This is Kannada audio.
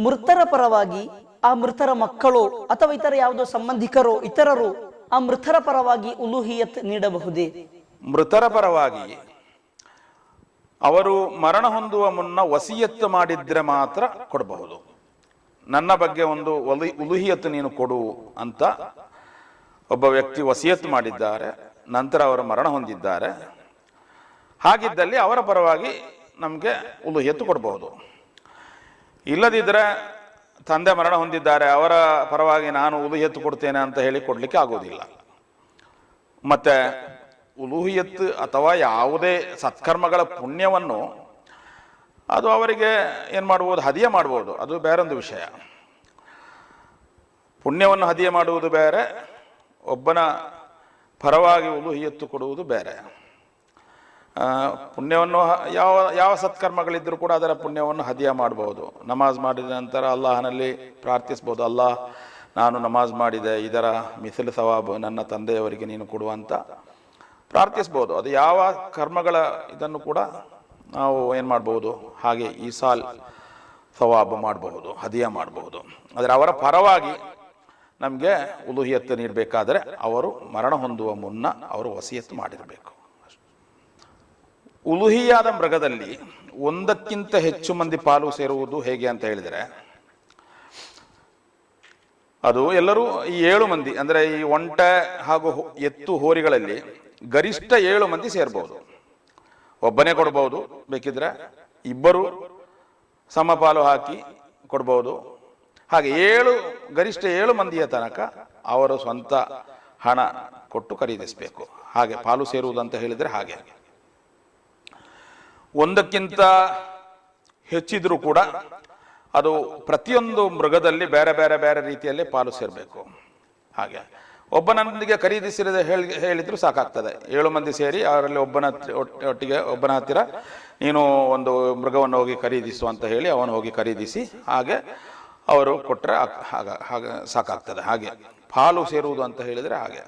ಮೃತರ ಪರವಾಗಿ ಆ ಮೃತರ ಮಕ್ಕಳು ಅಥವಾ ಇತರ ಯಾವುದೋ ಸಂಬಂಧಿಕರು ಇತರರು ಆ ಮೃತರ ಪರವಾಗಿ ಉಲೂಹಿಯತ್ ನೀಡಬಹುದೇ? ಮೃತರ ಪರವಾಗಿ ಅವರು ಮರಣ ಹೊಂದುವ ಮುನ್ನ ವಸಿಯತ್ತು ಮಾಡಿದ್ರೆ ಮಾತ್ರ ಕೊಡಬಹುದು. ನನ್ನ ಬಗ್ಗೆ ಒಂದು ಉಲೂಹಿಯತ್ ನೀನು ಕೊಡು ಅಂತ ಒಬ್ಬ ವ್ಯಕ್ತಿ ವಸಿಯತ್ತು ಮಾಡಿದ್ದಾರೆ, ನಂತರ ಅವರು ಮರಣ ಹೊಂದಿದ್ದಾರೆ. ಹಾಗಿದ್ದಲ್ಲಿ ಅವರ ಪರವಾಗಿ ನಮಗೆ ಉಲೂಹಿಯತ್ತು ಕೊಡಬಹುದು. ಇಲ್ಲದಿದ್ದರೆ ತಂದೆ ಮರಣ ಹೊಂದಿದ್ದಾರೆ, ಅವರ ಪರವಾಗಿ ನಾನು ಉಲೂಹಿಯತ್ತು ಕೊಡ್ತೇನೆ ಅಂತ ಹೇಳಿ ಕೊಡಲಿಕ್ಕೆ ಆಗೋದಿಲ್ಲ. ಮತ್ತೆ ಉಲೂಹಿಯತ್ ಅಥವಾ ಯಾವುದೇ ಸತ್ಕರ್ಮಗಳ ಪುಣ್ಯವನ್ನು ಅದು ಅವರಿಗೆ ಏನು ಮಾಡ್ಬೋದು, ಹದಿಯೆ ಮಾಡ್ಬೋದು, ಅದು ಬೇರೊಂದು ವಿಷಯ. ಪುಣ್ಯವನ್ನು ಹದಿಯೆ ಮಾಡುವುದು ಬೇರೆ, ಒಬ್ಬನ ಪರವಾಗಿ ಉಲೂಹಿಯತ್ತು ಕೊಡುವುದು ಬೇರೆ. ಪುಣ್ಯವನ್ನು ಯಾವ ಸತ್ಕರ್ಮಗಳಿದ್ದರೂ ಕೂಡ ಅದರ ಪುಣ್ಯವನ್ನು ಹದಿಯ ಮಾಡಬಹುದು. ನಮಾಜ್ ಮಾಡಿದ ನಂತರ ಅಲ್ಲಾಹನಲ್ಲಿ ಪ್ರಾರ್ಥಿಸ್ಬೋದು, ಅಲ್ಲಾಹ್ ನಾನು ನಮಾಜ್ ಮಾಡಿದೆ, ಇದರ ಮಿಸಲ್ ಸವಾಬ್ ನನ್ನ ತಂದೆಯವರಿಗೆ ನೀನು ಕೊಡುವಂತ ಪ್ರಾರ್ಥಿಸ್ಬೋದು. ಅದು ಯಾವ ಕರ್ಮಗಳ ಇದನ್ನು ಕೂಡ ನಾವು ಏನು ಮಾಡ್ಬೋದು, ಹಾಗೆ ಈಸಾಲ್ ಸವಾಬ್ ಮಾಡಬಹುದು, ಹದಿಯ ಮಾಡಬಹುದು. ಆದರೆ ಅವರ ಪರವಾಗಿ ನಮಗೆ ಉಲೂಹಿಯತ್ತು ನೀಡಬೇಕಾದರೆ ಅವರು ಮರಣ ಹೊಂದುವ ಮುನ್ನ ಅವರು ವಸಿಯತ್ತು ಮಾಡಿರಬೇಕು. ಉಲೂಹಿಯಾದ ಮೃಗದಲ್ಲಿ ಒಂದಕ್ಕಿಂತ ಹೆಚ್ಚು ಮಂದಿ ಪಾಲು ಸೇರುವುದು ಹೇಗೆ ಅಂತ ಹೇಳಿದರೆ, ಅದು ಎಲ್ಲರೂ ಈ 7 ಮಂದಿ ಅಂದರೆ ಈ ಒಂಟೆ ಹಾಗೂ ಎತ್ತು ಹೋರಿಗಳಲ್ಲಿ ಗರಿಷ್ಠ 7 ಮಂದಿ ಸೇರ್ಬೋದು. ಒಬ್ಬನೇ ಕೊಡ್ಬೋದು, ಬೇಕಿದ್ರೆ ಇಬ್ಬರು ಸಮಪಾಲು ಹಾಕಿ ಕೊಡ್ಬೋದು. ಹಾಗೆ ಗರಿಷ್ಠ 7 ಮಂದಿಯ ತನಕ ಅವರು ಸ್ವಂತ ಹಣ ಕೊಟ್ಟು ಖರೀದಿಸಬೇಕು. ಹಾಗೆ ಪಾಲು ಸೇರುವುದಂತ ಹೇಳಿದರೆ ಹಾಗೆ. ಒಂದಕ್ಕಿಂತ ಹೆಚ್ಚಿದ್ರೂ ಕೂಡ ಅದು ಪ್ರತಿಯೊಂದು ಮೃಗದಲ್ಲಿ ಬೇರೆ ಬೇರೆ ಬೇರೆ ರೀತಿಯಲ್ಲಿ ಪಾಲು ಸೇರಬೇಕು. ಹಾಗೆ ಒಬ್ಬನೊಂದಿಗೆ ಖರೀದಿಸಿರದೆ ಹೇಳಿದ್ರು ಸಾಕಾಗ್ತದೆ. 7 ಮಂದಿ ಸೇರಿ ಅವರಲ್ಲಿ ಒಬ್ಬನ ಹತ್ತಿರ ನೀನು ಒಂದು ಮೃಗವನ್ನು ಹೋಗಿ ಖರೀದಿಸು ಅಂತ ಹೇಳಿ ಅವನು ಹೋಗಿ ಖರೀದಿಸಿ ಹಾಗೆ ಅವರು ಕೊಟ್ಟರೆ ಹಾಗೆ ಸಾಕಾಗ್ತದೆ. ಹಾಗೆ ಪಾಲು ಸೇರುವುದು ಅಂತ ಹೇಳಿದರೆ ಹಾಗೆ.